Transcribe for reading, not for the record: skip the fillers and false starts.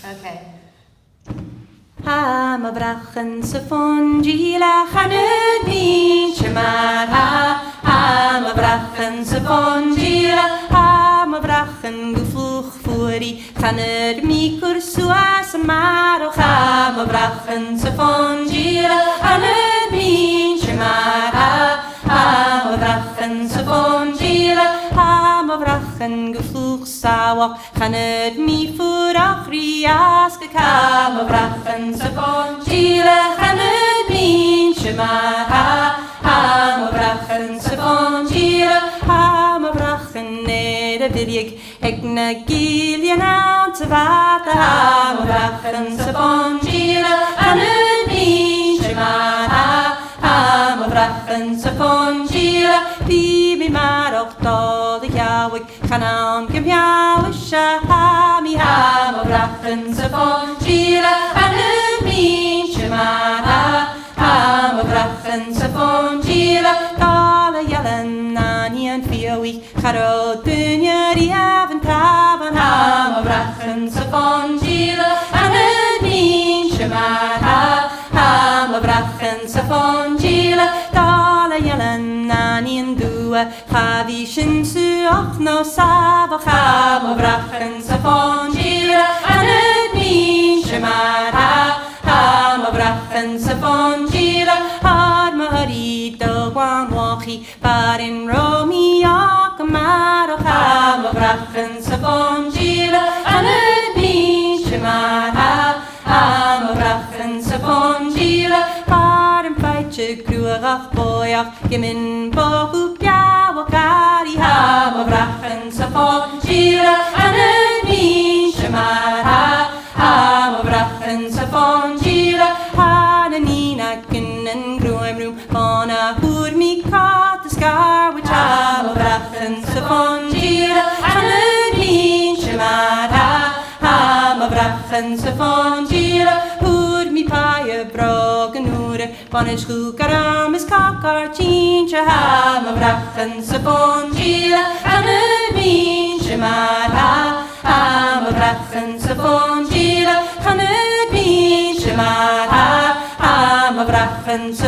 Okay. Ha ma brachen sa fondila chanyd ni chymar ha ma brachen sa fondila ha ma brachen gwflwch fwri chanyd mi cwrswa sa marwch ha ma brachen sa fondila chanyd ni chymar ha ma brachen sa fondila ha ma brachen gwflwch sawach chanyd mi ffwrach rias ha ma brachen sa fondila chanyd ni chymar ha ma brachen sa fondila ha ma brachen nid y filiig ag na gilian out y fad ha ma brachen sa fondila chanyd ni chymar ha ma brachen sa fondila fi mi marwch dol y iawig chanam gymhiaw isha ha mi ha ma brachen sa fondila chanyd ni chymar ha ma brachen sa fondila dol y yelen na ni yn fiowi charo dyniad i afn taban ha ma brachen sa fondila chanyd ni chymar ha ma brachen sa fondila dol y yelen na ni yn dwa chafi sy'n suoch no safach ha ma brachen sa fondila chanyd ni chymar ha ma brachen sa fondila har ma hyrri do gwan wachi barin romi ac ymarwch ha ma brachen sa fondila chanyd ni chymar ha ma brachen sa fondila barin feitche grwach boiach gymyn bogu biaw ac ari ha ma brachen sa fondila chanyd ni chymar ha ma brachen sa fondila ha na ni'n ac yn grwym rhwm on a hwyr mi cot y sgar which ha ma brachen sa fondila chanyd ni chymar ha ma brachen sa fondila hwyr mi pai y brog yn hwyr bon yn schwg ar am ys coc ar tîn ha ma brachen sa fondila chanyd ni chymar ha ma brachen sa fondila chanyd ni chymar ha ma brachen sa